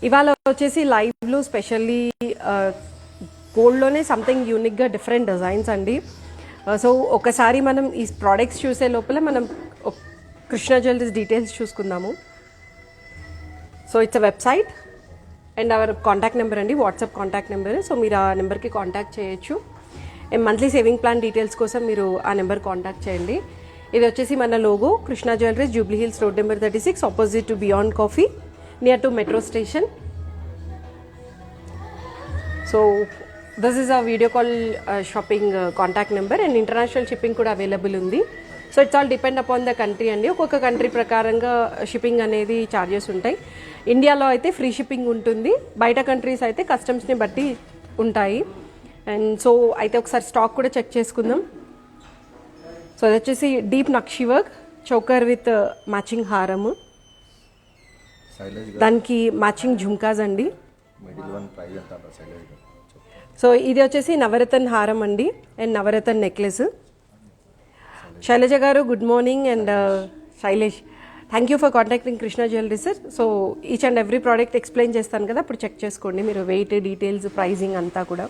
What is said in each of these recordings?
ఇవాళ వచ్చేసి లైవ్లో స్పెషల్లీ గోల్డ్లోనే సంథింగ్ యూనిక్గా డిఫరెంట్ డిజైన్స్ అండి. సో ఒకసారి మనం ఈ ప్రోడక్ట్స్ చూసే లోపల మనం కృష్ణ జ్యువెలరీస్ డీటెయిల్స్ చూసుకుందాము. So it's a website and our contact number అండి, వాట్సాప్ కాంటాక్ట్ నెంబర్. సో మీరు ఆ నెంబర్కి కాంటాక్ట్ చేయొచ్చు. మంత్లీ సేవింగ్ ప్లాన్ డీటెయిల్స్ కోసం మీరు ఆ నెంబర్ కాంటాక్ట్ చేయండి. ఇది వచ్చేసి మన logo Krishna jewelleries, Jubilee hills road number 36, opposite to beyond coffee, near to metro station. So this is a video call shopping contact number and international shipping కూడా available ఉంది. So it's all depend upon the country అండి. ఒక్కొక్క country ప్రకారంగా shipping అనేది charges ఉంటాయి. ఇండియాలో అయితే free shipping ఉంటుంది, బయట కంట్రీస్ అయితే కస్టమ్స్ని బట్టి ఉంటాయి. అండ్ సో అయితే ఒకసారి స్టాక్ కూడా చెక్ చేసుకుందాం. సో అది వచ్చేసి deep nakshi work choker with matching హారము, దానికి మ్యాచింగ్ ఝుమ్కాస్ అండి. సో ఇది వచ్చేసి నవరత్న హారం అండి అండ్ నవరత్న నెక్లెస్. శైలజ గారు good morning and Shailesh, thank you for contacting Krishna jewellery sir. So each and every product explain చేస్తాను కదా, అప్పుడు చెక్ చేసుకోండి మీరు వెయిట్, డీటెయిల్స్, ప్రైజింగ్ అంతా కూడా.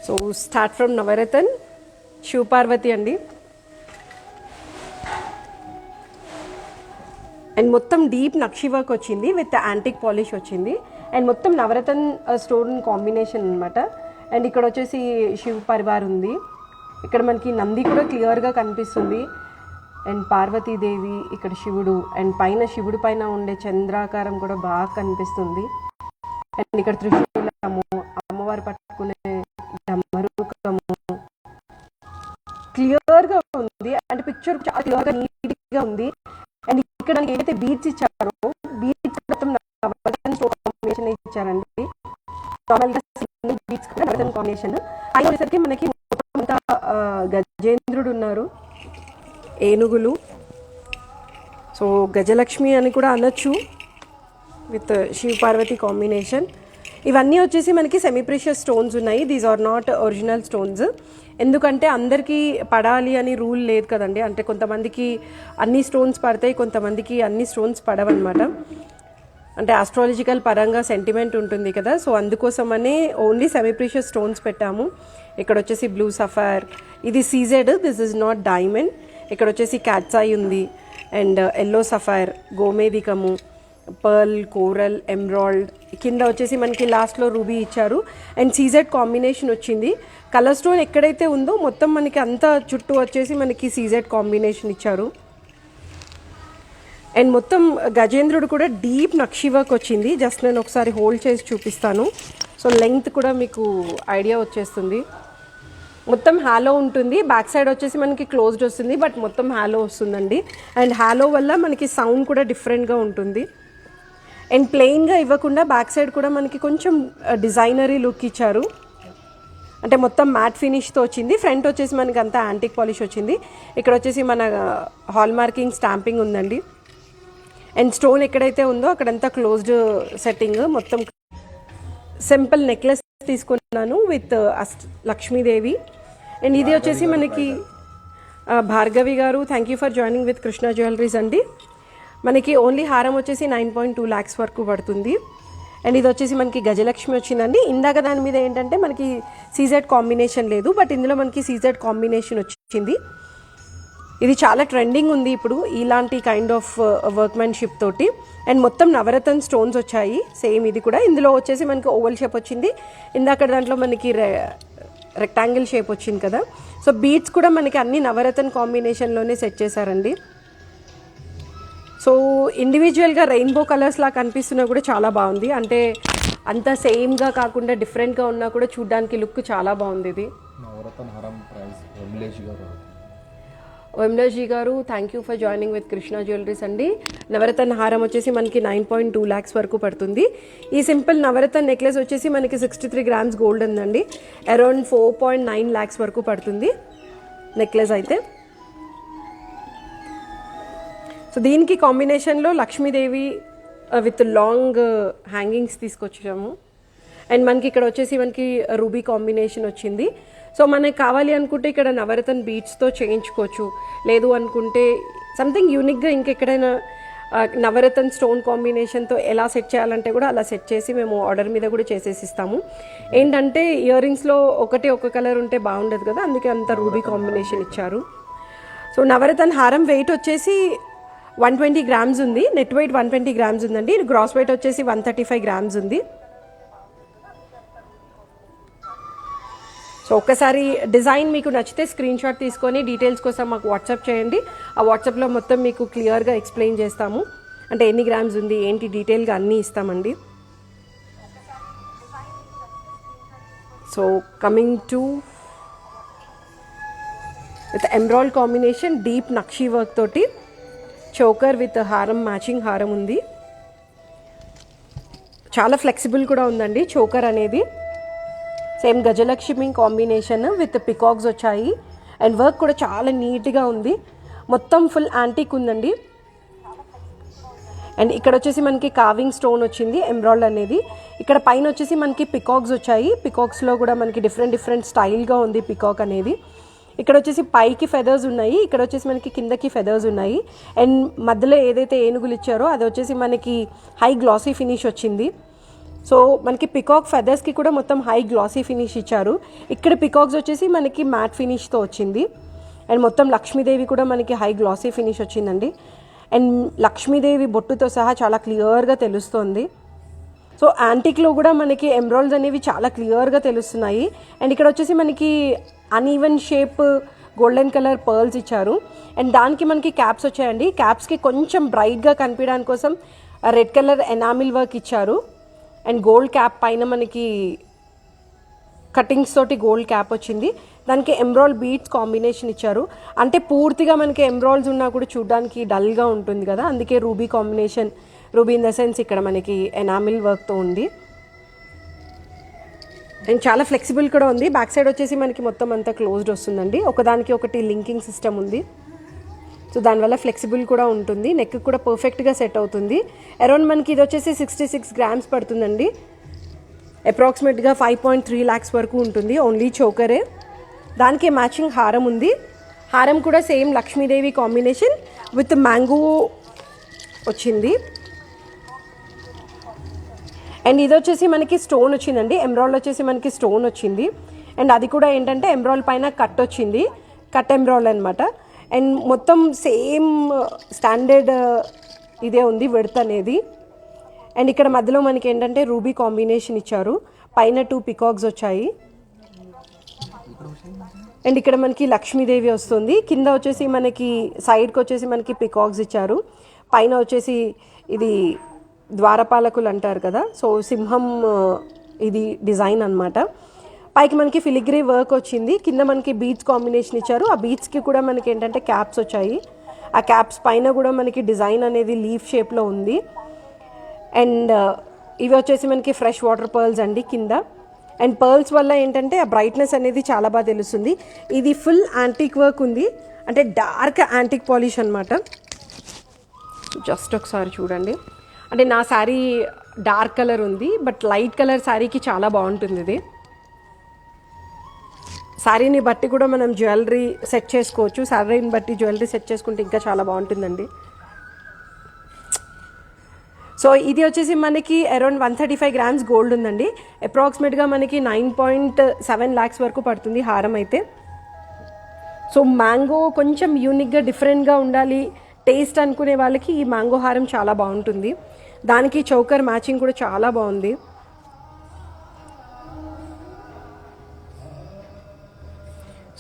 సో స్టార్ట్ ఫ్రమ్ నవరత్న శివపార్వతి అండి. అండ్ మొత్తం డీప్ నక్షి వర్క్ వచ్చింది విత్ యాంటిక్ పాలిష్ వచ్చింది అండ్ మొత్తం నవరత్న స్టోన్ కాంబినేషన్ అనమాట. అండ్ ఇక్కడ వచ్చేసి శివ పరివార్ ఉంది, ఇక్కడ మనకి నంది కూడా క్లియర్గా కనిపిస్తుంది అండ్ పార్వతీదేవి, ఇక్కడ శివుడు అండ్ పైన శివుడి పైన ఉండే చంద్రాకారం కూడా బాగా కనిపిస్తుంది. అండ్ ఇక్కడ త్రిశూలము, అమ్మవారు పట్టుకునే డమరుకము క్లియర్గా ఉంది. అంటే పిక్చర్ చాలా క్లియర్గా నీట్గా ఉంది. అండ్ ఇక్కడ ఏదైతే బీట్స్ ఇచ్చారో బీట్స్ మొత్తం నవరత్న స్టోన్ కాంబినేషన్ ఇచ్చారండి. నార్మల్గా బీట్స్ కూడా నవరత్న కాంబినేషన్. అది వచ్చేసరికి మనకి మొత్తం గజేంద్రుడు ఉన్నారు, ఏనుగులు, సో గజలక్ష్మి అని కూడా అనొచ్చు విత్ శివ పార్వతి కాంబినేషన్. ఇవన్నీ వచ్చేసి మనకి సెమీ ప్రీషియస్ స్టోన్స్ ఉన్నాయి. These are not original stones. ఎందుకంటే అందరికీ పడాలి అని రూల్ లేదు కదండి. అంటే కొంతమందికి అన్ని స్టోన్స్ పడతాయి, కొంతమందికి అన్ని స్టోన్స్ పడవన్నమాట. అంటే ఆస్ట్రాలజికల్ పరంగా సెంటిమెంట్ ఉంటుంది కదా, సో అందుకోసమనే ఓన్లీ సెమీ ప్రీషియస్ స్టోన్స్ పెట్టాము. ఇక్కడ వచ్చేసి బ్లూ సఫైర్, ఇది CZ, this is not diamond. ఇక్కడ వచ్చేసి క్యాట్సాయి ఉంది అండ్ ఎల్లో సఫైర్, గోమేదికము, పర్ల్, కోరల్, ఎమ్రాల్డ్, కింద వచ్చేసి మనకి లాస్ట్లో రూబీ ఇచ్చారు అండ్ సీజెడ్ కాంబినేషన్ వచ్చింది. కలర్ స్టోన్ ఎక్కడైతే ఉందో మొత్తం మనకి అంతా చుట్టూ వచ్చేసి మనకి సీజెడ్ కాంబినేషన్ ఇచ్చారు. అండ్ మొత్తం గజేంద్రుడు కూడా డీప్ నక్షి వర్క్ వచ్చింది. జస్ట్ నేను ఒకసారి హోల్డ్ చేసి చూపిస్తాను. సో లెంగ్త్ కూడా మీకు ఐడియా వచ్చేస్తుంది. మొత్తం హ్యాలో ఉంటుంది, బ్యాక్ సైడ్ వచ్చేసి మనకి క్లోజ్డ్ వస్తుంది, బట్ మొత్తం హ్యాలో వస్తుందండి. అండ్ హ్యాలో వల్ల మనకి సౌండ్ కూడా డిఫరెంట్గా ఉంటుంది. అండ్ ప్లెయిన్గా ఇవ్వకుండా బ్యాక్ సైడ్ కూడా మనకి కొంచెం డిజైనరీ లుక్ ఇచ్చారు. అంటే మొత్తం మ్యాట్ ఫినిష్తో వచ్చింది. ఫ్రంట్ వచ్చేసి మనకి అంతా యాంటిక్ పాలిష్ వచ్చింది. ఇక్కడ వచ్చేసి మన హాల్ మార్కింగ్ స్టాంపింగ్ ఉందండి. అండ్ స్టోన్ ఎక్కడైతే ఉందో అక్కడంతా క్లోజ్డ్ సెట్టింగ్. మొత్తం సింపుల్ నెక్లెస్ తీసుకున్నాను విత్ లక్ష్మీదేవి. అండ్ ఇది వచ్చేసి మనకి భార్గవి గారు, thank you for joining with Krishna jewelleries అండి. మనకి ఓన్లీ హారం వచ్చేసి 9.2 lakhs వరకు పడుతుంది. అండ్ ఇది వచ్చేసి మనకి గజలక్ష్మి వచ్చిందండి. ఇందాక దాని మీద ఏంటంటే మనకి సీజెడ్ కాంబినేషన్ లేదు, బట్ ఇందులో మనకి సీజెడ్ కాంబినేషన్ వచ్చింది. ఇది చాలా ట్రెండింగ్ ఉంది ఇప్పుడు ఇలాంటి కైండ్ ఆఫ్ వర్క్మెన్షిప్ తోటి. అండ్ మొత్తం నవరత్న స్టోన్స్ వచ్చాయి సేమ్. ఇది కూడా ఇందులో వచ్చేసి మనకి ఓవల్ షేప్ వచ్చింది, ఇందాక దాంట్లో మనకి రెక్టాంగిల్ షేప్ వచ్చింది కదా. సో బీట్స్ కూడా మనకి అన్ని నవరత్న కాంబినేషన్లోనే సెట్ చేశారండి. సో ఇండివిజువల్గా రెయిన్బో కలర్స్ లా కనిపిస్తున్నా కూడా చాలా బాగుంది. అంటే అంత సేమ్గా కాకుండా డిఫరెంట్గా ఉన్నా కూడా చూడడానికి లుక్ చాలా బాగుంది. ఇది ఓఎంలజీ గారు, thank you for joining with Krishna jewelleries అండి. నవరత్న హారం వచ్చేసి మనకి 9.2 lakhs వరకు పడుతుంది. ఈ సింపుల్ నవరత్న నెక్లెస్ వచ్చేసి మనకి 63 grams గోల్డ్ ఉందండి. అరౌండ్ 4.9 lakhs వరకు పడుతుంది నెక్లెస్ అయితే. సో దీనికి కాంబినేషన్లో లక్ష్మీదేవి విత్ లాంగ్ హ్యాంగింగ్స్ తీసుకొచ్చాము. అండ్ మనకి ఇక్కడ వచ్చేసి మనకి రూబీ కాంబినేషన్ వచ్చింది. సో మనకి కావాలి అనుకుంటే ఇక్కడ నవరత్న బీట్స్తో చేయించుకోవచ్చు, లేదు అనుకుంటే సంథింగ్ యూనిక్గా ఇంకెక్కడైనా నవరత్న స్టోన్ కాంబినేషన్తో ఎలా సెట్ చేయాలంటే కూడా అలా సెట్ చేసి మేము ఆర్డర్ మీద కూడా చేసేసి ఇస్తాము. ఏంటంటే ఇయర్ రింగ్స్లో ఒక కలర్ ఉంటే బాగుండదు కదా, అందుకే అంత రూబీ కాంబినేషన్ ఇచ్చారు. సో నవరత్న హారం వెయిట్ వచ్చేసి 120 గ్రామ్స్ ఉంది, నెట్ వెయిట్ 120 గ్రామ్స్ ఉందండి. గ్రాస్ వెయిట్ వచ్చేసి 135 గ్రామ్స్ ఉంది. సో ఒక్కసారి డిజైన్ మీకు నచ్చితే స్క్రీన్ షాట్ తీసుకొని డీటెయిల్స్ కోసం మాకు వాట్సాప్ చేయండి. ఆ వాట్సాప్లో మొత్తం మీకు క్లియర్గా ఎక్స్ప్లెయిన్ చేస్తాము, అంటే ఎన్ని గ్రామ్స్ ఉంది ఏంటి డీటెయిల్గా అన్నీ ఇస్తామండి. So coming to with ఎమ్రాయిడ్ combination deep nakshi work తోటి చోకర్ విత్ హారం, మ్యాచింగ్ హారం ఉంది. చాలా ఫ్లెక్సిబుల్ కూడా ఉందండి చోకర్ అనేది. Same Gajalakshmi combination with peacocks వచ్చాయి. అండ్ వర్క్ కూడా చాలా నీట్గా ఉంది, మొత్తం ఫుల్ యాంటిక్ ఉందండి. అండ్ ఇక్కడ వచ్చేసి మనకి కావింగ్ స్టోన్ వచ్చింది ఎమ్రాయిడ్ అనేది. ఇక్కడ పైన వచ్చేసి మనకి పికాక్స్ వచ్చాయి. పికాక్స్లో కూడా మనకి డిఫరెంట్ స్టైల్గా ఉంది పికాక్ అనేది. ఇక్కడ వచ్చేసి పైకి ఫెదర్స్ ఉన్నాయి, ఇక్కడ వచ్చేసి మనకి కిందకి ఫెదర్స్ ఉన్నాయి. అండ్ మధ్యలో ఏదైతే ఏనుగులు ఇచ్చారో అది వచ్చేసి మనకి హై గ్లాసీ ఫినిష్ వచ్చింది. సో మనకి పికాక్ ఫెదర్స్కి కూడా మొత్తం హై గ్లాసీ ఫినిష్ ఇచ్చారు. ఇక్కడ పికాక్స్ వచ్చేసి మనకి మ్యాట్ ఫినిష్తో వచ్చింది. అండ్ మొత్తం లక్ష్మీదేవి కూడా మనకి హై గ్లాసీ ఫినిష్ వచ్చిందండి. అండ్ లక్ష్మీదేవి బొట్టుతో సహా చాలా క్లియర్గా తెలుస్తుంది. సో యాంటిక్లో కూడా మనకి ఎమ్రాయిడ్స్ అనేవి చాలా క్లియర్గా తెలుస్తున్నాయి. అండ్ ఇక్కడ వచ్చేసి మనకి uneven shape golden colour pearls ఇచ్చారు. అండ్ దానికి మనకి క్యాప్స్ వచ్చాయండి. క్యాప్స్కి కొంచెం బ్రైట్గా కనిపించడానికి కోసం రెడ్ కలర్ ఎనామిల్ వర్క్ ఇచ్చారు. అండ్ గోల్డ్ క్యాప్ పైన మనకి కటింగ్స్ తోటి గోల్డ్ క్యాప్ వచ్చింది. దానికి ఎమ్రాయిడ్ బీడ్స్ కాంబినేషన్ ఇచ్చారు. అంటే పూర్తిగా మనకి ఎమ్రాయిడ్స్ ఉన్నా కూడా చూడడానికి డల్గా ఉంటుంది కదా, అందుకే ruby combination, ruby in the sense ఇక్కడ మనకి ఎనామిల్ వర్క్తో ఉంది. అండ్ చాలా ఫ్లెక్సిబుల్ కూడా ఉంది. బ్యాక్ సైడ్ వచ్చేసి మనకి మొత్తం అంతా క్లోజ్డ్ వస్తుందండి. ఒకదానికి ఒకటి లింకింగ్ సిస్టమ్ ఉంది. సో దానివల్ల ఫ్లెక్సిబుల్ కూడా ఉంటుంది, నెక్ కూడా పర్ఫెక్ట్గా సెట్ అవుతుంది. అరౌండ్ మనకి ఇది వచ్చేసి 66 గ్రామ్స్ పడుతుందండి. అప్రాక్సిమేట్గా 5.3 lakhs వరకు ఉంటుంది ఓన్లీ చోకరే. దానికి మ్యాచింగ్ హారం ఉంది. హారం కూడా same Lakshmidevi combination with mango వచ్చింది. అండ్ ఇది వచ్చేసి మనకి స్టోన్ వచ్చిందండి, ఎమ్రాయిడ్ వచ్చేసి మనకి స్టోన్ వచ్చింది. అండ్ అది కూడా ఏంటంటే ఎమ్రాయిడ్ పైన కట్ వచ్చింది, కట్ ఎమ్రాయిడ్ అనమాట. అండ్ మొత్తం సేమ్ స్టాండర్డ్ ఇదే ఉంది విడ్త్ అనేది. అండ్ ఇక్కడ మధ్యలో మనకి ఏంటంటే రూబీ కాంబినేషన్ ఇచ్చారు, పైన 2 పికాక్స్ వచ్చాయి. అండ్ ఇక్కడ మనకి లక్ష్మీదేవి వస్తుంది, కింద వచ్చేసి మనకి సైడ్కి వచ్చేసి మనకి పికాక్స్ ఇచ్చారు. పైన వచ్చేసి ఇది ద్వారపాలకులు అంటారు కదా, సో సింహం ఇది డిజైన్ అనమాట. పైకి మనకి ఫిలిగ్రీ వర్క్ వచ్చింది, కింద మనకి బీడ్స్ కాంబినేషన్ ఇచ్చారు. ఆ బీడ్స్కి కూడా మనకి ఏంటంటే క్యాప్స్ వచ్చాయి. ఆ క్యాప్స్ పైన కూడా మనకి డిజైన్ అనేది లీఫ్ షేప్లో ఉంది. అండ్ ఇవి వచ్చేసి మనకి ఫ్రెష్ వాటర్ పర్ల్స్ అండి కింద. అండ్ పర్ల్స్ వల్ల ఏంటంటే ఆ బ్రైట్నెస్ అనేది చాలా బాగా తెలుస్తుంది. ఇది ఫుల్ యాంటిక్ వర్క్ ఉంది, అంటే డార్క్ యాంటిక్ పాలిష్ అనమాట. జస్ట్ ఒకసారి చూడండి, అంటే నా శారీ డార్క్ కలర్ ఉంది, బట్ లైట్ కలర్ శారీకి చాలా బాగుంటుంది ఇది. శారీని బట్టి కూడా మనం జ్యువెలరీ సెట్ చేసుకోవచ్చు, శారీని బట్టి జ్యువెలరీ సెట్ చేసుకుంటే ఇంకా చాలా బాగుంటుందండి. సో ఇది వచ్చేసి మనకి అరౌండ్ 135 గ్రామ్స్ గోల్డ్ ఉందండి. అప్రాక్సిమేట్గా మనకి 9.7 lakhs వరకు పడుతుంది హారం అయితే. సో మ్యాంగో కొంచెం యూనిక్గా డిఫరెంట్గా ఉండాలి టేస్ట్ అనుకునే వాళ్ళకి ఈ మ్యాంగో హారం చాలా బాగుంటుంది. దానికి చౌకర్ మ్యాచింగ్ కూడా చాలా బాగుంది.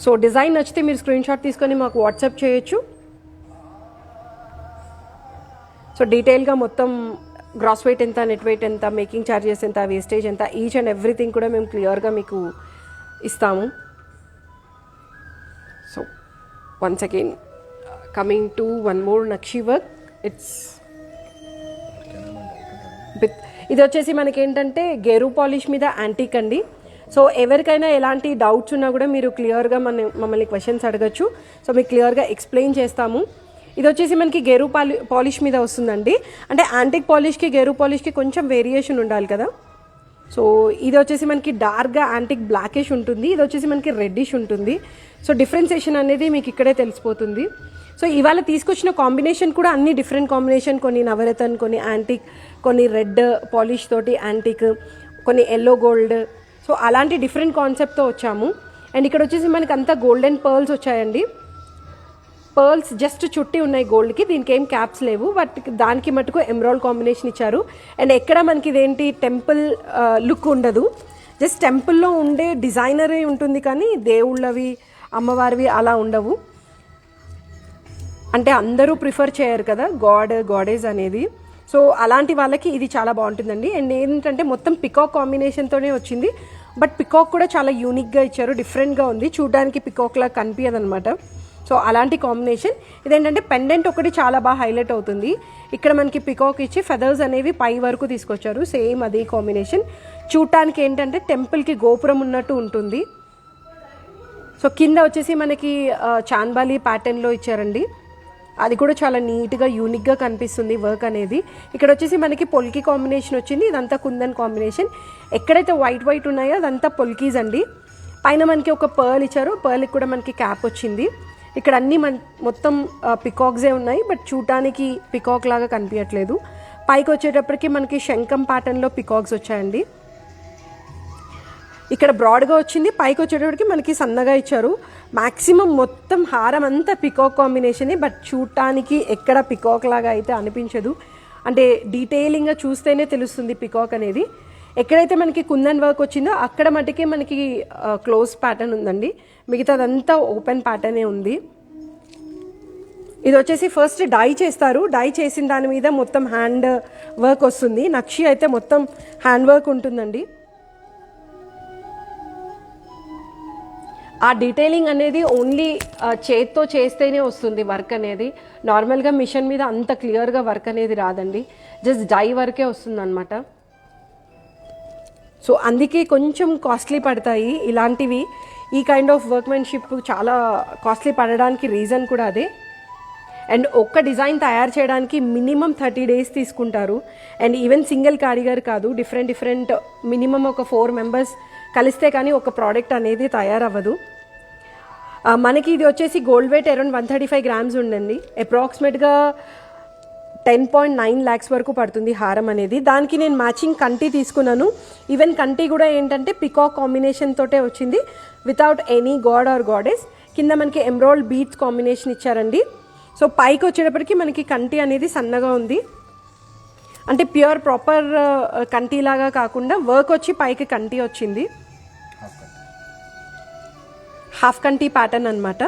సో డిజైన్ నచ్చితే మీరు స్క్రీన్ షాట్ తీసుకొని మాకు వాట్సాప్ చేయొచ్చు. సో డీటెయిల్గా మొత్తం గ్రాస్ వెయిట్ ఎంత, నెట్ వెయిట్ ఎంత, మేకింగ్ ఛార్జెస్ ఎంత, వేస్టేజ్ ఎంత, ఈచ్ అండ్ ఎవ్రీథింగ్ కూడా మేము క్లియర్గా మీకు ఇస్తాము. So once again coming to one more nakshi work. ఇది వచ్చేసి మనకి ఏంటంటే గేరు పాలిష్ మీద యాంటిక్ అండి. సో ఎవరికైనా ఎలాంటి డౌట్స్ ఉన్నా కూడా మీరు క్లియర్గా మమ్మల్ని క్వశ్చన్స్ అడగచ్చు. సో మీకు క్లియర్గా ఎక్స్ప్లెయిన్ చేస్తాము. ఇది వచ్చేసి మనకి గేరు పాలిష్ మీద వస్తుందండి. అంటే యాంటిక్ పాలిష్కి గేరు పాలిష్కి కొంచెం వేరియేషన్ ఉండాలి కదా, సో ఇది వచ్చేసి మనకి డార్క్గా యాంటిక్ బ్లాకిష్ ఉంటుంది, ఇది వచ్చేసి మనకి రెడ్డిష్ ఉంటుంది. సో డిఫరెన్సియేషన్ అనేది మీకు ఇక్కడే తెలిసిపోతుంది. సో ఇవాళ తీసుకొచ్చిన కాంబినేషన్ కూడా అన్ని డిఫరెంట్ కాంబినేషన్, కొన్ని నవరతన్, కొన్ని యాంటిక్, కొన్ని రెడ్ పాలిష్ తోటి యాంటిక్, కొన్ని ఎల్లో గోల్డ్. సో అలాంటి డిఫరెంట్ కాన్సెప్ట్తో వచ్చాము. అండ్ ఇక్కడ వచ్చేసి మనకి అంతా గోల్డెన్ పర్ల్స్ వచ్చాయండి. పర్ల్స్ జస్ట్ చుట్టి ఉన్నాయి గోల్డ్కి, దీనికి ఏం క్యాప్స్ లేవు, బట్ దానికి మటుకు ఎమరాల్డ్ కాంబినేషన్ ఇచ్చారు. అండ్ ఎక్కడ మనకి ఇదేంటి టెంపుల్ లుక్ ఉండదు, జస్ట్ టెంపుల్లో ఉండే డిజైనరే ఉంటుంది, కానీ దేవుళ్ళవి అమ్మవారివి అలా ఉండవు. అంటే అందరూ ప్రిఫర్ చేయరు కదా గాడేజ్ అనేది. సో అలాంటి వాళ్ళకి ఇది చాలా బాగుంటుందండి. అండ్ ఏంటంటే మొత్తం పికాక్ కాంబినేషన్తోనే వచ్చింది, బట్ పికాక్ కూడా చాలా యూనిక్గా ఇచ్చారు, డిఫరెంట్గా ఉంది, చూడడానికి పికాక్లా కనిపించదు అనమాట. సో అలాంటి కాంబినేషన్. ఇదేంటంటే పెండెంట్ ఒకటి చాలా బాగా హైలైట్ అవుతుంది. ఇక్కడ మనకి పికాక్ ఇచ్చి ఫెదర్స్ అనేవి పై వరకు తీసుకొచ్చారు, సేమ్ అదే కాంబినేషన్. చూడటానికి ఏంటంటే టెంపుల్కి గోపురం ఉన్నట్టు ఉంటుంది. సో కింద వచ్చేసి మనకి చాంద్బాలి ప్యాటర్న్లో ఇచ్చారండి, అది కూడా చాలా నీట్గా యూనిక్గా కనిపిస్తుంది వర్క్ అనేది. ఇక్కడ వచ్చేసి మనకి పొల్కి కాంబినేషన్ వచ్చింది, ఇదంతా కుందన్ కాంబినేషన్. ఎక్కడైతే వైట్ ఉన్నాయో అదంతా పొల్కీస్ అండి. పైన మనకి ఒక పర్ల్ ఇచ్చారు, పర్ల్కి కూడా మనకి క్యాప్ వచ్చింది. ఇక్కడ అన్ని మొత్తం పికాక్సే ఉన్నాయి, బట్ చూడటానికి పికాక్ లాగా కనిపించట్లేదు. పైకి వచ్చేటప్పటికి మనకి శంఖం ప్యాటర్న్లో పికాక్స్ వచ్చాయండి. ఇక్కడ బ్రాడ్గా వచ్చింది, పైకి వచ్చేటప్పటికి మనకి సన్నగా ఇచ్చారు. మ్యాక్సిమం మొత్తం హారం అంతా పికాక్ కాంబినేషనే, బట్ చూడటానికి ఎక్కడ పికాక్ లాగా అయితే అనిపించదు. అంటే డీటెయిలింగ్గా చూస్తేనే తెలుస్తుంది పికాక్ అనేది. ఎక్కడైతే మనకి కుందన్ వర్క్ వచ్చిందో అక్కడ మటుకే మనకి క్లోజ్ ప్యాటర్న్ ఉందండి, మిగతాదంతా ఓపెన్ ప్యాటర్నే ఉంది. ఇది వచ్చేసి ఫస్ట్ డై చేస్తారు, డై చేసిన దాని మీద మొత్తం హ్యాండ్ వర్క్ వస్తుంది. నక్షి అయితే మొత్తం హ్యాండ్ వర్క్ ఉంటుందండి. ఆ డీటెయిలింగ్ అనేది ఓన్లీ చేత్తో చేస్తేనే వస్తుంది వర్క్ అనేది. నార్మల్గా మిషన్ మీద అంత క్లియర్గా వర్క్ అనేది రాదండి, జస్ట్ డై వర్కే వస్తుంది అనమాట. సో అందుకే కొంచెం కాస్ట్లీ పడతాయి ఇలాంటివి. ఈ కైండ్ ఆఫ్ వర్క్మెన్షిప్ చాలా కాస్ట్లీ పడడానికి రీజన్ కూడా అదే. అండ్ ఒక్క డిజైన్ తయారు చేయడానికి మినిమం 30 days తీసుకుంటారు. అండ్ ఈవెన్ సింగిల్ కారిగర్ కాదు, డిఫరెంట్ మినిమం ఒక 4 members కలిస్తే కానీ ఒక ప్రోడక్ట్ అనేది తయారవ్వదు. మనకి ఇది వచ్చేసి గోల్డ్ వెయిట్ అరౌండ్ 135 grams ఉండండి. అప్రాక్సిమేట్గా 10.9 lakhs వరకు పడుతుంది హారం అనేది. దానికి నేను మ్యాచింగ్ కంటి తీసుకున్నాను. ఈవెన్ కంటి కూడా ఏంటంటే పికాక్ కాంబినేషన్ తోటే వచ్చింది, without any god or goddess. కింద మనకి ఎమరాల్డ్ బీట్స్ కాంబినేషన్ ఇచ్చారండి. సో పైకి వచ్చేటప్పటికి మనకి కంటి అనేది సన్నగా ఉంది, అంటే ప్యూర్ ప్రాపర్ కంటిలాగా కాకుండా వర్క్ వచ్చి పైకి కంటి వచ్చింది, హాఫ్ కంటి ప్యాటర్న్ అనమాట.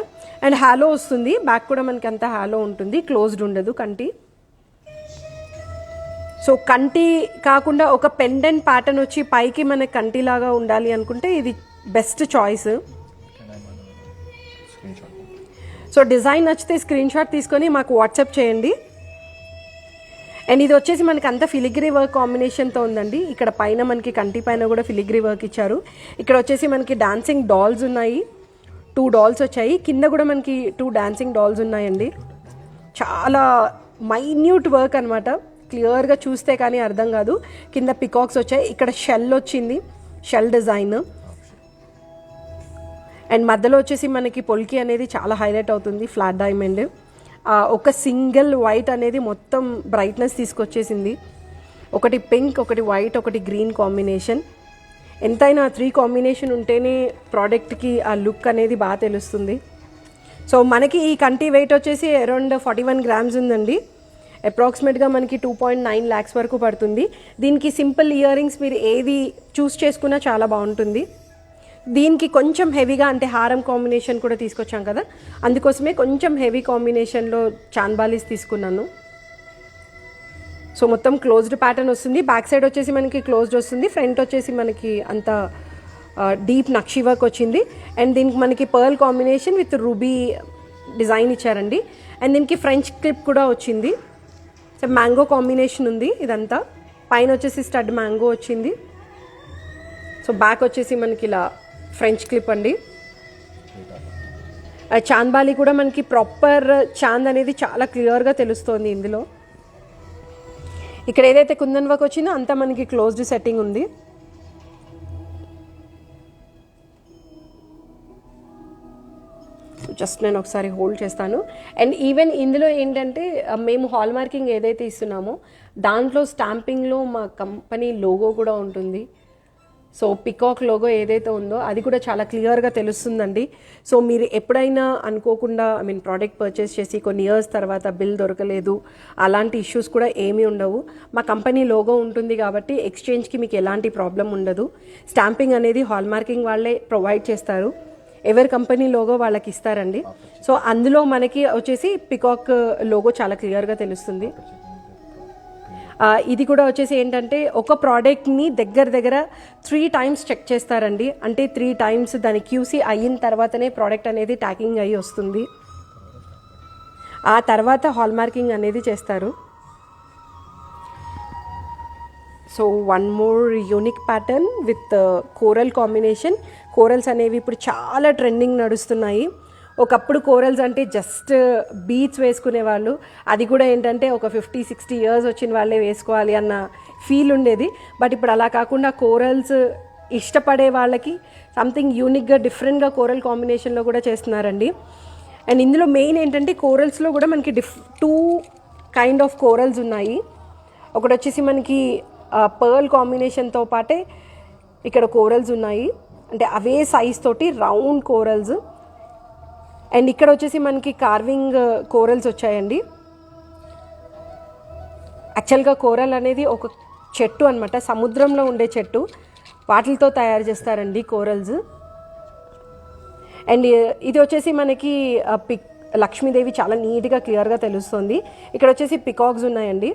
అండ్ హాలో వస్తుంది, బ్యాక్ కూడా మనకి అంత హాలో ఉంటుంది, క్లోజ్డ్ ఉండదు కంటి. సో కంటి కాకుండా ఒక పెండెంట్ ప్యాటర్న్ వచ్చి పైకి మనకి కంటిలాగా ఉండాలి అనుకుంటే ఇది బెస్ట్ చాయిస్. సో డిజైన్ నచ్చితే స్క్రీన్ షాట్ తీసుకొని మాకు వాట్సాప్ చేయండి. అండ్ ఇది వచ్చేసి మనకి అంత ఫిలిగ్రీ వర్క్ కాంబినేషన్తో ఉందండి. ఇక్కడ పైన మనకి కంటి పైన కూడా ఫిలిగ్రీ వర్క్ ఇచ్చారు. ఇక్కడ వచ్చేసి మనకి డాన్సింగ్ డాల్స్ ఉన్నాయి, 2 dolls వచ్చాయి. కింద కూడా మనకి 2 డాన్సింగ్ డాల్స్ ఉన్నాయండి. చాలా మైన్యూట్ వర్క్ అనమాట, క్లియర్గా చూస్తే కానీ అర్థం కాదు. కింద పికాక్స్ వచ్చాయి, ఇక్కడ షెల్ వచ్చింది, షెల్ డిజైన్. అండ్ మధ్యలో వచ్చేసి మనకి పొల్కి అనేది చాలా హైలైట్ అవుతుంది, ఫ్లాట్ డైమండ్. ఒక సింగిల్ వైట్ అనేది మొత్తం బ్రైట్నెస్ తీసుకొచ్చేసింది. ఒకటి పింక్, ఒకటి వైట్, ఒకటి గ్రీన్ కాంబినేషన్. ఎంతైనా 3 కాంబినేషన్ ఉంటేనే ప్రోడక్ట్కి ఆ లుక్ అనేది బాగా తెలుస్తుంది. సో మనకి ఈ కంటి వెయిట్ వచ్చేసి అరౌండ్ 41 grams ఉందండి. అప్రాక్సిమేట్గా మనకి 2.9 lakhs వరకు పడుతుంది. దీనికి సింపుల్ ఇయర్ రింగ్స్ మీరు ఏది చూస్ చేసుకున్నా చాలా బాగుంటుంది. దీనికి కొంచెం హెవీగా, అంటే హారం కాంబినేషన్ కూడా తీసుకొచ్చాం కదా, అందుకోసమే కొంచెం హెవీ కాంబినేషన్లో చాన్బాలీస్ తీసుకున్నాను. సో మొత్తం క్లోజ్డ్ ప్యాటర్న్ వస్తుంది. బ్యాక్ సైడ్ వచ్చేసి మనకి క్లోజ్డ్ వస్తుంది, ఫ్రంట్ వచ్చేసి మనకి అంత డీప్ నక్షి వర్క్ వచ్చింది. అండ్ దీనికి మనకి pearl combination with ruby design ఇచ్చారండి. అండ్ దీనికి ఫ్రెంచ్ క్లిప్ కూడా వచ్చింది. సో మ్యాంగో కాంబినేషన్ ఉంది ఇదంతా. పైన వచ్చేసి స్టడ్ మ్యాంగో వచ్చింది. సో బ్యాక్ వచ్చేసి మనకి ఇలా ఫ్రెంచ్ క్లిప్ అండి. చాంద్బాలి కూడా మనకి ప్రాపర్ చాంద్ అనేది చాలా క్లియర్గా తెలుస్తోంది ఇందులో. ఇక్కడ ఏదైతే కుందన్ వర్క్ వచ్చిందో అంతా మనకి క్లోజ్డ్ సెట్టింగ్ ఉంది. జస్ట్ నేను ఒకసారి హోల్డ్ చేస్తాను. అండ్ ఈవెన్ ఇందులో ఏంటంటే మేము హాల్ మార్కింగ్ ఏదైతే ఇస్తున్నామో దాంట్లో స్టాంపింగ్లో మా కంపెనీ లోగో కూడా ఉంటుంది. సో పికాక్ లోగో ఏదైతే ఉందో అది కూడా చాలా క్లియర్గా తెలుస్తుందండి. సో మీరు ఎప్పుడైనా అనుకోకుండా ప్రోడక్ట్ పర్చేస్ చేసి కొన్ని ఇయర్స్ తర్వాత బిల్ దొరకలేదు, అలాంటి ఇష్యూస్ కూడా ఏమీ ఉండవు. మా కంపెనీ లోగో ఉంటుంది కాబట్టి ఎక్స్చేంజ్కి మీకు ఎలాంటి ప్రాబ్లం ఉండదు. స్టాంపింగ్ అనేది హాల్ మార్కింగ్ వాళ్ళే ప్రొవైడ్ చేస్తారు, ఎవరి కంపెనీ లోగో వాళ్ళకి ఇస్తారండి. సో అందులో మనకి వచ్చేసి పికాక్ లోగో చాలా క్లియర్గా తెలుస్తుంది. ఇది కూడా వచ్చేసి ఏంటంటే ఒక ప్రోడక్ట్ని దగ్గర 3 times చెక్ చేస్తారండి. అంటే 3 times దాని QC అయిన తర్వాతనే ప్రోడక్ట్ అనేది ట్యాకింగ్ అయ్యి వస్తుంది. ఆ తర్వాత హాల్ మార్కింగ్ అనేది చేస్తారు. So one more unique pattern with coral combination. Corals అనేవి ఇప్పుడు చాలా ట్రెండింగ్ నడుస్తున్నాయి. ఒకప్పుడు కోరల్స్ అంటే జస్ట్ బీట్స్ వేసుకునేవాళ్ళు, అది కూడా ఏంటంటే ఒక 50-60 years వచ్చిన వాళ్ళే వేసుకోవాలి అన్న ఫీల్ ఉండేది. బట్ ఇప్పుడు అలా కాకుండా కోరల్స్ ఇష్టపడే వాళ్ళకి సంథింగ్ యూనిక్గా డిఫరెంట్గా కోరల్ కాంబినేషన్లో కూడా చేస్తున్నారండి. అండ్ ఇందులో మెయిన్ ఏంటంటే కోరల్స్లో కూడా మనకి 2 kind of కోరల్స్ ఉన్నాయి. ఒకటి వచ్చేసి మనకి పర్ల్ కాంబినేషన్తో పాటే ఇక్కడ కోరల్స్ ఉన్నాయి, అంటే అవే సైజ్ తోటి రౌండ్ కోరల్స్. అండ్ ఇక్కడ వచ్చేసి మనకి కార్వింగ్ కోరల్స్ వచ్చాయండి. యాక్చువల్గా కోరల్ అనేది ఒక చెట్టు అనమాట, సముద్రంలో ఉండే చెట్టు, వాటితో తయారు చేస్తారండి కోరల్స్. అండ్ ఇది వచ్చేసి మనకి లక్ష్మీదేవి చాలా నీట్గా క్లియర్గా తెలుస్తుంది. ఇక్కడ వచ్చేసి పికాక్స్ ఉన్నాయండి.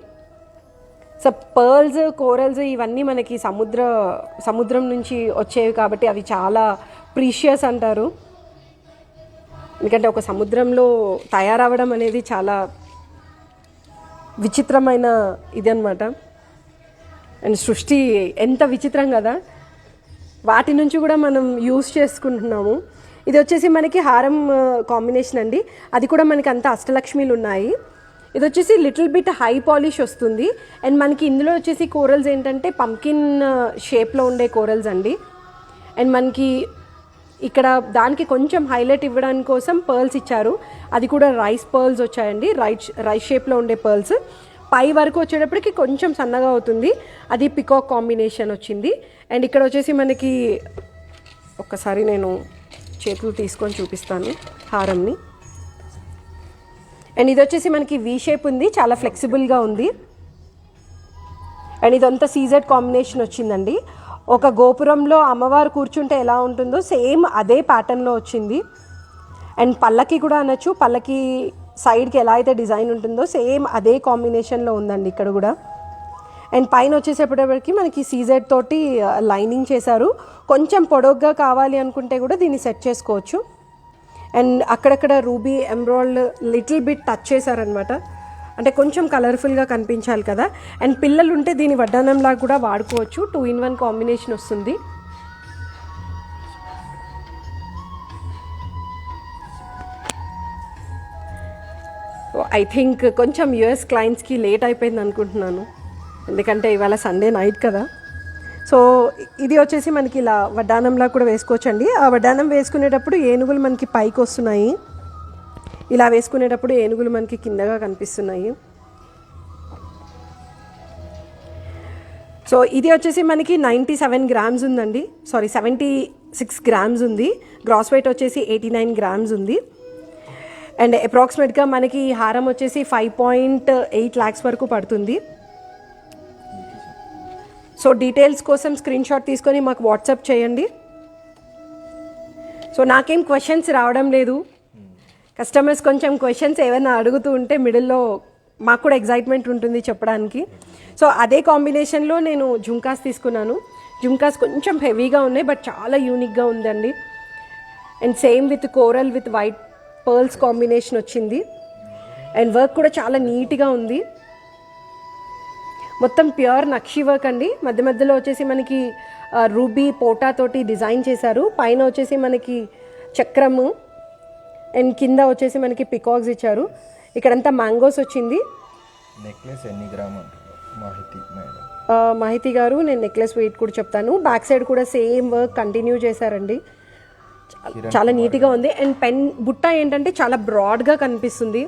సో పర్ల్స్, కోరల్స్ ఇవన్నీ మనకి సముద్రం నుంచి వచ్చేవి కాబట్టి అవి చాలా ప్రీషియస్ అంటారు. ఎందుకంటే ఒక సముద్రంలో తయారవడం అనేది చాలా విచిత్రమైన ఇది అనమాట. అండ్ సృష్టి ఎంత విచిత్రం కదా, వాటి నుంచి కూడా మనం యూస్ చేసుకుంటున్నాము. ఇది వచ్చేసి మనకి హారం కాంబినేషన్ అండి, అది కూడా మనకి అంత అష్టలక్ష్మిలు ఉన్నాయి. ఇది వచ్చేసి లిటిల్ బిట్ హై పాలిష్ వస్తుంది. అండ్ మనకి ఇందులో వచ్చేసి కోరల్స్ ఏంటంటే పంకిన్ షేప్లో ఉండే కోరల్స్ అండి. అండ్ మనకి ఇక్కడ దానికి కొంచెం హైలైట్ ఇవ్వడానికి కోసం పర్ల్స్ ఇచ్చారు, అది కూడా రైస్ పర్ల్స్ వచ్చాయండి, రైస్ షేప్లో ఉండే పర్ల్స్. పై వరకు వచ్చేటప్పటికి కొంచెం సన్నగా అవుతుంది, అది పికాక్ కాంబినేషన్ వచ్చింది. అండ్ ఇక్కడ వచ్చేసి మనకి ఒక్కసారి నేను చేతులు తీసుకొని చూపిస్తాను హారంని. అండ్ ఇది వచ్చేసి మనకి వీ షేప్ ఉంది, చాలా ఫ్లెక్సిబుల్గా ఉంది. అండ్ ఇదంతా సీజెడ్ కాంబినేషన్ వచ్చిందండి. ఒక గోపురంలో అమ్మవారు కూర్చుంటే ఎలా ఉంటుందో సేమ్ అదే ప్యాటర్న్లో వచ్చింది. అండ్ పల్లకి కూడా అనొచ్చు, పల్లకి సైడ్కి ఎలా అయితే డిజైన్ ఉంటుందో సేమ్ అదే కాంబినేషన్లో ఉందండి ఇక్కడ కూడా. అండ్ పైన వచ్చేసేపటికి మనకి సీజెడ్ తోటి లైనింగ్ చేశారు. కొంచెం పొడవుగా కావాలి అనుకుంటే కూడా దీన్ని సెట్ చేసుకోవచ్చు. అండ్ అక్కడక్కడ ruby emerald little bit touch చేశారనమాట, అంటే కొంచెం కలర్ఫుల్గా కనిపించాలి కదా. అండ్ పిల్లలు ఉంటే దీని వడ్డానంలాగా కూడా వాడుకోవచ్చు, 2-in-1 కాంబినేషన్ వస్తుంది. ఐ థింక్ కొంచెం యూఎస్ క్లయింట్స్కి లేట్ అయిపోయింది అనుకుంటున్నాను, ఎందుకంటే ఇవాళ సండే నైట్ కదా. సో ఇది వచ్చేసి మనకి ఇలా వడ్డానంలా కూడా వేసుకోవచ్చండి. ఆ వడ్డానం వేసుకునేటప్పుడు ఏనుగులు మనకి పైకి వస్తున్నాయి, ఇలా వేసుకునేటప్పుడు ఏనుగులు మనకి కిందగా కనిపిస్తున్నాయి. సో ఇది వచ్చేసి మనకి 97 grams ఉందండి, 76 grams ఉంది. గ్రాస్ వెయిట్ వచ్చేసి 89 grams ఉంది. అండ్ అప్రాక్సిమేట్గా మనకి ఈ హారం వచ్చేసి 5.8 lakhs వరకు పడుతుంది. సో డీటెయిల్స్ కోసం స్క్రీన్ షాట్ తీసుకొని మాకు వాట్సాప్ చేయండి. సో నాకేం క్వశ్చన్స్ రావడం లేదు, కస్టమర్స్ కొంచెం క్వశ్చన్స్ ఏమైనా అడుగుతూ ఉంటే మిడిల్లో మాకు కూడా ఎగ్జైట్మెంట్ ఉంటుంది చెప్పడానికి. సో అదే కాంబినేషన్లో నేను జుంకాస్ తీసుకున్నాను. జుంకాస్ కొంచెం హెవీగా ఉన్నాయి బట్ చాలా యూనిక్గా ఉందండి. And same with coral with white pearls combination వచ్చింది. అండ్ వర్క్ కూడా చాలా నీట్గా ఉంది, మొత్తం ప్యూర్ నక్షి వర్క్ అండి. మధ్య మధ్యలో వచ్చేసి మనకి రూబీ పోటా తోటి డిజైన్ చేశారు. పైన వచ్చేసి మనకి చక్రము అండ్ కింద వచ్చేసి మనకి పికాక్స్ ఇచ్చారు. ఇక్కడంతా మ్యాంగోస్ వచ్చింది. నెక్లెస్ ఎన్ని గ్రామ్ మాహితి గారు నేను నెక్లెస్ వెయిట్ కూడా చెప్తాను. బ్యాక్ సైడ్ కూడా సేమ్ వర్క్ కంటిన్యూ చేశారండి. చాలా నీట్గా ఉంది. అండ్ పెన్ బుట్ట ఏంటంటే చాలా బ్రాడ్గా కనిపిస్తుంది,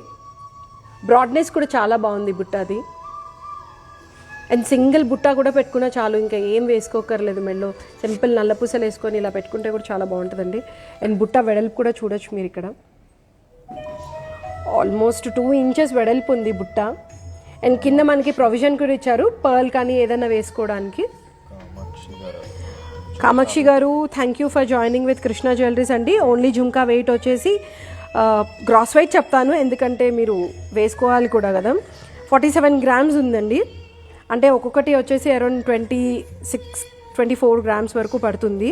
బ్రాడ్నెస్ కూడా చాలా బాగుంది బుట్టది. అండ్ సింగిల్ బుట్ట కూడా పెట్టుకున్నా చాలు, ఇంకా ఏం వేసుకోకర్లేదు మెడలో. సింపుల్ నల్ల పూసలు వేసుకొని ఇలా పెట్టుకుంటే కూడా చాలా బాగుంటుందండి. అండ్ బుట్ట వెడల్పు కూడా చూడొచ్చు మీరు ఇక్కడ, ఆల్మోస్ట్ 2 ఇంచెస్ వెడల్పు ఉంది బుట్ట. అండ్ కింద మనకి ప్రొవిజన్ కూడా ఇచ్చారు, పర్ల్ కానీ ఏదైనా వేసుకోవడానికి. కామాక్షి గారు thank you for joining with Krishna jewelleries అండి. ఓన్లీ జుంకా వెయిట్ వచ్చేసి గ్రాస్ వెయిట్ చెప్తాను, ఎందుకంటే మీరు వేసుకోవాలి కూడా కదా. 47 గ్రామ్స్ ఉందండి, అంటే ఒక్కొక్కటి వచ్చేసి అరౌండ్ 24 గ్రామ్స్ వరకు పడుతుంది.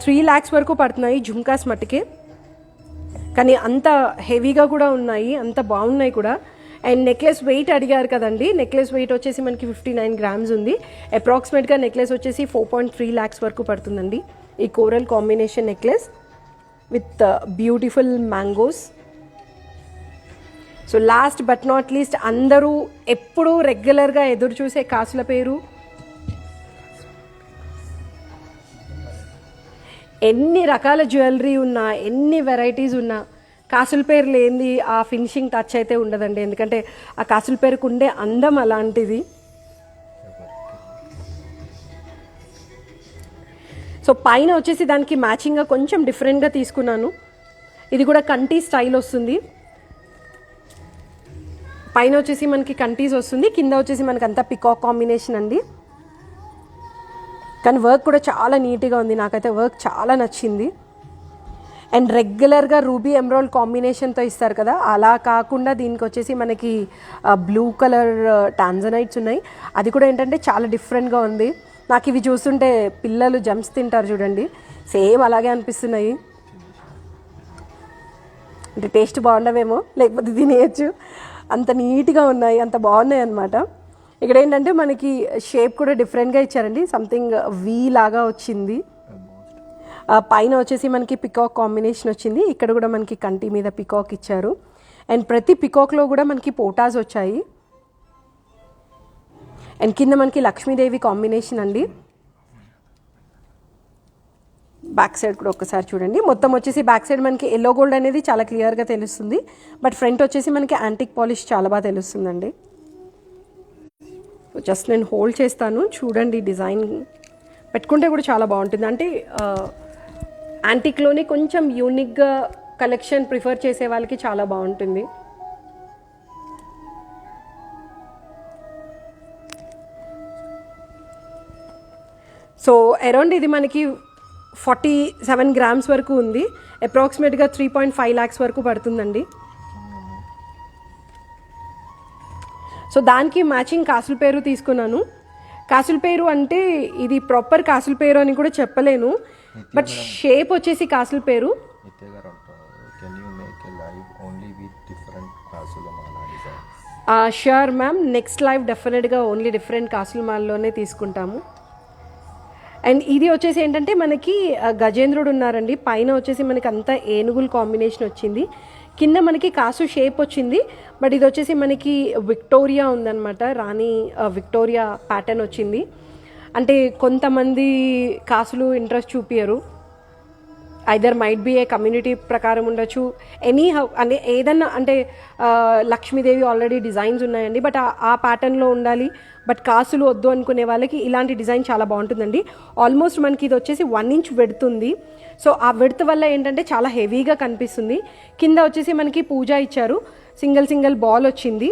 3 lakhs వరకు పడుతున్నాయి జుంకాస్ మట్టుకే, కానీ అంత హెవీగా కూడా ఉన్నాయి, అంత బాగున్నాయి కూడా. అండ్ నెక్లెస్ వెయిట్ అడిగారు కదండి, నెక్లెస్ వెయిట్ వచ్చేసి మనకి 59 గ్రామ్స్ ఉంది. అప్రాక్సిమేట్గా నెక్లెస్ వచ్చేసి 4.3 lakhs వరకు పడుతుందండి. ఈ coral combination necklace with beautiful mangoes. So last but not least, అందరూ ఎప్పుడూ రెగ్యులర్గా ఎదురు చూసే కాసుల పేరు. ఎన్ని రకాల జ్యువెలరీ ఉన్నా, ఎన్ని వెరైటీస్ ఉన్నా, కాసుల పేరు లేనిది ఆ ఫినిషింగ్ టచ్ అయితే ఉండదండి, ఎందుకంటే ఆ కాసుల పేరుకు ఉండే అందం అలాంటిది. సో పైన వచ్చేసి దానికి మ్యాచింగ్గా కొంచెం డిఫరెంట్గా తీసుకున్నాను. ఇది కూడా కంటి స్టైల్ వస్తుంది, పైన వచ్చేసి మనకి కంటీస్ వస్తుంది, కింద వచ్చేసి మనకి అంతా పికాక్ కాంబినేషన్ అండి. కానీ వర్క్ కూడా చాలా నీట్గా ఉంది, నాకైతే వర్క్ చాలా నచ్చింది. అండ్ రెగ్యులర్గా రూబీ ఎమరాల్డ్ కాంబినేషన్తో ఇస్తారు కదా, అలా కాకుండా దీనికి వచ్చేసి మనకి బ్లూ కలర్ టాంజనైట్స్ ఉన్నాయి. అది కూడా ఏంటంటే చాలా డిఫరెంట్గా ఉంది. నాకు ఇవి చూస్తుంటే పిల్లలు జమ్స్ తింటారు చూడండి, సేమ్ అలాగే అనిపిస్తున్నాయి. అంటే టేస్ట్ బాగుండవేమో, లేకపోతే తినేయచ్చు, అంత నీట్గా ఉన్నాయి, అంత బాగున్నాయి అన్నమాట. ఇక్కడ ఏంటంటే మనకి షేప్ కూడా డిఫరెంట్గా ఇచ్చారండి, సంథింగ్ వీ లాగా వచ్చింది. పైన వచ్చేసి మనకి పికాక్ కాంబినేషన్ వచ్చింది, ఇక్కడ కూడా మనకి కంటి మీద పికాక్ ఇచ్చారు. అండ్ ప్రతి పికాక్లో కూడా మనకి పోటాస్ వచ్చాయి. అండ్ కింద మనకి లక్ష్మీదేవి కాంబినేషన్ అండి. బ్యాక్ సైడ్ కూడా ఒకసారి చూడండి, మొత్తం వచ్చేసి బ్యాక్ సైడ్ మనకి ఎల్లో గోల్డ్ అనేది చాలా క్లియర్గా తెలుస్తుంది, బట్ ఫ్రంట్ వచ్చేసి మనకి యాంటిక్ పాలిష్ చాలా బాగా తెలుస్తుందండి. జస్ట్ నేను హోల్డ్ చేస్తాను చూడండి, డిజైన్ పెట్టుకుంటే కూడా చాలా బాగుంటుంది. అంటే యాంటిక్లోనే కొంచెం యూనిక్గా కలెక్షన్ ప్రిఫర్ చేసే వాళ్ళకి చాలా బాగుంటుంది. సో అరౌండ్ ఇది మనకి 47 గ్రామ్స్ వరకు ఉంది, అప్రాక్సిమేట్గా 3.5 lakhs వరకు పడుతుందండి. సో దానికి మ్యాచింగ్ కాసుల పేరు తీసుకున్నాను. కాసుల పేరు అంటే ఇది ప్రాపర్ కాసుల పేరు అని కూడా చెప్పలేను, బట్ షేప్ వచ్చేసి కాసుల పేరు. ష్యూర్ మ్యామ్, నెక్స్ట్ లైవ్ డెఫినెట్గా ఓన్లీ డిఫరెంట్ కాసుల మాల్లోనే తీసుకుంటాము. అండ్ ఇది వచ్చేసి ఏంటంటే మనకి గజేంద్రుడు ఉన్నారండి, పైన వచ్చేసి మనకి అంతా ఏనుగుల కాంబినేషన్ వచ్చింది, కింద మనకి కాసు షేప్ వచ్చింది, బట్ ఇది వచ్చేసి మనకి విక్టోరియా ఉందన్నమాట, రాణి విక్టోరియా ప్యాటర్న్ వచ్చింది. అంటే కొంతమంది కాసులు ఇంట్రెస్ట్ చూపించరు, either might be A community ప్రకారం ఉండొచ్చు, ఎనీ హౌ అంటే ఏదన్నా, అంటే లక్ష్మీదేవి ఆల్రెడీ డిజైన్స్ ఉన్నాయండి, బట్ ఆ ప్యాటర్న్లో ఉండాలి, బట్ కాసులు వద్దు అనుకునే వాళ్ళకి ఇలాంటి డిజైన్ చాలా బాగుంటుందండి. ఆల్మోస్ట్ మనకి ఇది వచ్చేసి 1 inch వెడుతుంది. సో ఆ వెడత్ వల్ల ఏంటంటే చాలా హెవీగా కనిపిస్తుంది. కింద వచ్చేసి మనకి పూజ ఇచ్చారు, సింగిల్ బాల్ వచ్చింది,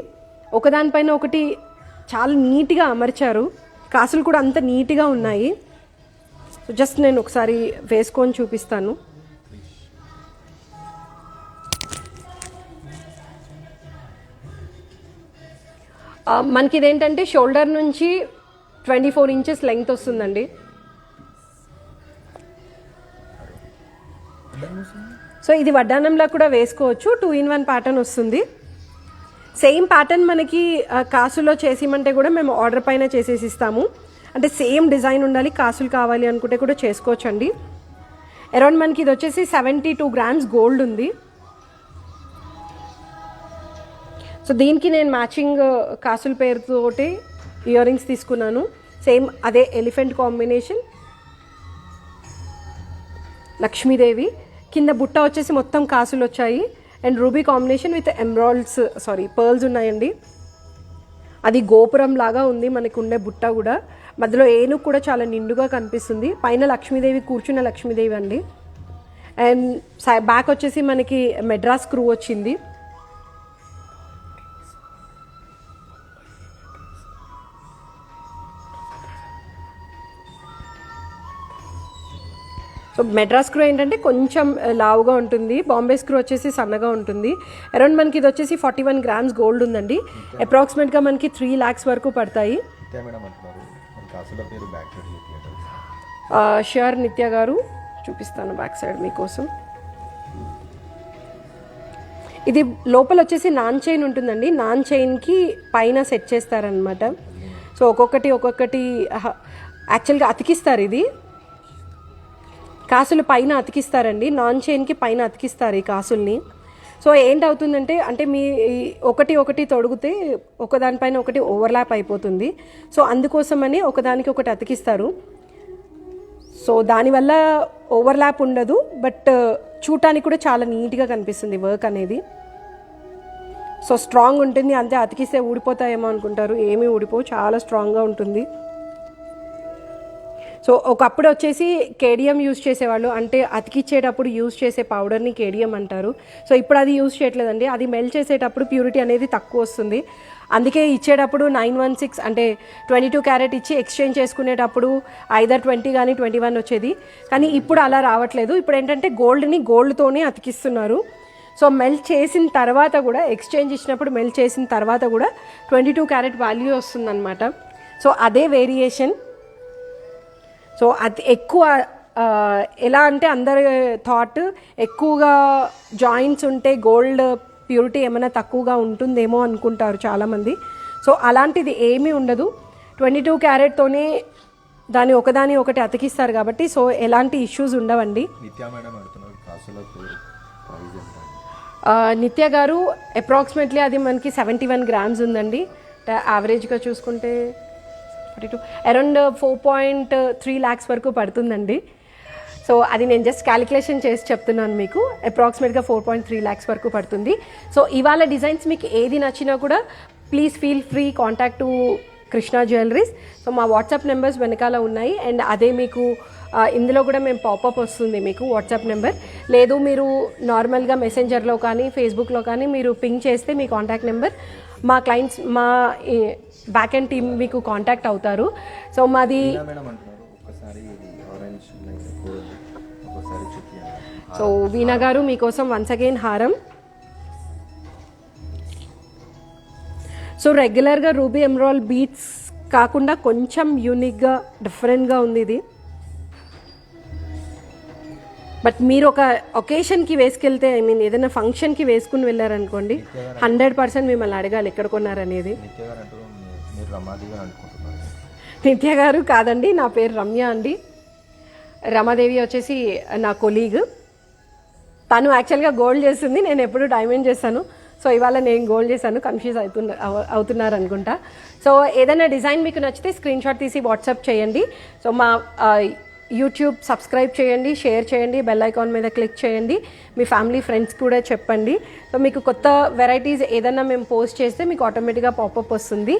ఒకదానిపైన ఒకటి చాలా నీట్గా అమర్చారు, కాసులు కూడా అంత నీట్గా ఉన్నాయి. సో జస్ట్ నేను ఒకసారి వేసుకొని చూపిస్తాను. మనకి ఇదేంటంటే షోల్డర్ నుంచి 24 inches లెంగ్త్ వస్తుందండి. సో ఇది వడ్డానంలా కూడా వేసుకోవచ్చు, 2-in-1 ప్యాటర్న్ వస్తుంది. సేమ్ ప్యాటర్న్ మనకి కాసులో చేసిమంటే కూడా మేము ఆర్డర్ పైన చేసేసి ఇస్తాము, అంటే సేమ్ డిజైన్ ఉండాలి, కాసులు కావాలి అనుకుంటే కూడా చేసుకోవచ్చు అండి. అరౌండ్ మనకి ఇది వచ్చేసి 72 grams గోల్డ్ ఉంది. సో దీనికి నేను మ్యాచింగ్ కాసుల పేరుతోటి ఇయర్ రింగ్స్ తీసుకున్నాను, సేమ్ అదే ఎలిఫెంట్ కాంబినేషన్. లక్ష్మీదేవి, కింద బుట్ట వచ్చేసి మొత్తం కాసులు వచ్చాయి and ruby combination with emeralds pearls ఉన్నాయండి. అది గోపురం లాగా ఉంది మనకు ఉండే బుట్ట కూడా. మధ్యలో ఏనుగు కూడా చాలా నిండుగా కనిపిస్తుంది. పైన లక్ష్మీదేవి కూర్చున్న లక్ష్మీదేవి అండి. అండ్ బ్యాక్ వచ్చేసి మనకి మెడ్రాస్ స్క్రూ వచ్చింది. సో మెడ్రాస్ స్క్రూ ఏంటంటే కొంచెం లావుగా ఉంటుంది, బాంబే స్క్రూ వచ్చేసి సన్నగా ఉంటుంది. అరౌండ్ మనకి ఇది వచ్చేసి 41 grams గోల్డ్ ఉందండి. అప్రాక్సిమేట్గా మనకి 3 lakhs వరకు పడతాయి. షూర్ నిత్య గారు చూపిస్తాను బ్యాక్ సైడ్ మీకోసం. ఇది లోపల వచ్చేసి నాన్ చైన్ ఉంటుందండి. నాన్ చైన్కి పైన సెట్ చేస్తారనమాట. సో ఒక్కొక్కటి యాక్చువల్గా అతికిస్తారు. ఇది కాసులు పైన అతికిస్తారండి, నాన్ చైన్కి పైన అతికిస్తారు ఈ కాసుల్ని. సో ఏంటవుతుందంటే అంటే మీ ఒకటి తొడిగితే ఒకదానిపైన ఒకటి ఓవర్లాప్ అయిపోతుంది. సో అందుకోసమని ఒకదానికి ఒకటి అతికిస్తారు. సో దానివల్ల ఓవర్లాప్ ఉండదు, బట్ చూడటానికి కూడా చాలా నీట్గా కనిపిస్తుంది వర్క్ అనేది. సో స్ట్రాంగ్ ఉంటుంది, అంతే అతికిస్తే ఊడిపోతాయేమో అనుకుంటారు, ఏమీ ఊడిపోవు, చాలా స్ట్రాంగ్గా ఉంటుంది. సో ఒకప్పుడు వచ్చేసి కేడియం యూజ్ చేసేవాళ్ళు, అంటే అతికిచ్చేటప్పుడు యూజ్ చేసే పౌడర్ని కేడియం అంటారు. సో ఇప్పుడు అది యూజ్ చేయట్లేదండి. అది మెల్ట్ చేసేటప్పుడు ప్యూరిటీ అనేది తక్కువ వస్తుంది. అందుకే ఇచ్చేటప్పుడు 916 అంటే 22 క్యారెట్ ఇచ్చి ఎక్స్చేంజ్ చేసుకునేటప్పుడు ఐదర్ 20 కానీ 21 వచ్చేది. కానీ ఇప్పుడు అలా రావట్లేదు. ఇప్పుడు ఏంటంటే గోల్డ్ని గోల్డ్తోనే అతికిస్తున్నారు. సో మెల్ట్ చేసిన తర్వాత కూడా ఎక్స్చేంజ్ ఇచ్చినప్పుడు మెల్ట్ చేసిన తర్వాత కూడా 22 క్యారెట్ వాల్యూ వస్తుందన్నమాట. సో అదే వేరియేషన్. సో అది ఎక్కువ ఎలా అంటే అందరి థాట్ ఎక్కువగా జాయింట్స్ ఉంటే గోల్డ్ ప్యూరిటీ ఏమైనా తక్కువగా ఉంటుందేమో అనుకుంటారు చాలామంది. సో అలాంటిది ఏమీ ఉండదు. 22 క్యారెట్తోనే దాన్ని ఒకటి అతికిస్తారు కాబట్టి సో ఎలాంటి ఇష్యూస్ ఉండవండి. నిత్య గారు అప్రాక్సిమేట్లీ అది మనకి 71 grams ఉందండి. యావరేజ్గా చూసుకుంటే అరౌండ్ 4.3 lakhs వరకు పడుతుందండి. సో అది నేను జస్ట్ క్యాలిక్యులేషన్ చేసి చెప్తున్నాను మీకు. అప్రాక్సిమేట్గా 4.3 lakhs వరకు పడుతుంది. సో ఇవాళ డిజైన్స్ మీకు ఏది నచ్చినా కూడా please feel free contact to Krishna jewelleries. So మా వాట్సాప్ నెంబర్స్ వెనకాల ఉన్నాయి. అండ్ అదే మీకు ఇందులో కూడా మేము పాపప్ వస్తుంది మీకు వాట్సాప్ నెంబర్. లేదు మీరు నార్మల్గా మెసెంజర్లో కానీ ఫేస్బుక్లో కానీ మీరు పింగ్ చేస్తే మీ కాంటాక్ట్ నెంబర్ మా క్లయింట్స్ మా బ్యాక్ అండ్ టీమ్ మీకు కాంటాక్ట్ అవుతారు. సో మాది సో వీణా గారు మీకోసం వన్స్ అగైన్ హారం. సో రెగ్యులర్గా రూబీ ఎమరాల్డ్ బీట్స్ కాకుండా కొంచెం యూనిక్గా డిఫరెంట్గా ఉంది ఇది. బట్ మీరు ఒక ఒకేషన్కి వేసుకెళ్తే ఐ మీన్ ఏదైనా ఫంక్షన్కి వేసుకుని వెళ్ళారనుకోండి 100% మిమ్మల్ని అడగాలి ఎక్కడ కొన్నారనేది. నిత్య గారు కాదండి, నా పేరు రమ్య అండి. రమాదేవి వచ్చేసి నా కొలీగ్. తను యాక్చువల్గా గోల్డ్ చేస్తుంది, నేను ఎప్పుడు డైమండ్ చేస్తాను. సో ఇవాళ నేను గోల్డ్ చేశాను, కన్ఫ్యూజ్ అవుతున్నారు అనుకుంటా. సో ఏదైనా డిజైన్ మీకు నచ్చితే స్క్రీన్ షాట్ తీసి వాట్సాప్ చేయండి. సో మా యూట్యూబ్ సబ్స్క్రైబ్ చేయండి, షేర్ చేయండి, బెల్ ఐకాన్ మీద క్లిక్ చేయండి, మీ ఫ్యామిలీ ఫ్రెండ్స్ కూడా చెప్పండి. సో మీకు కొత్త వెరైటీస్ ఏదైనా మేము పోస్ట్ చేస్తే మీకు ఆటోమేటిక్గా పాపప్ వస్తుంది.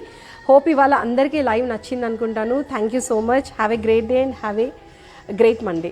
హోప్ ఇవాళ అందరికీ లైవ్ నచ్చింది అనుకుంటాను. Thank you so much. Have a great day and have a great Monday.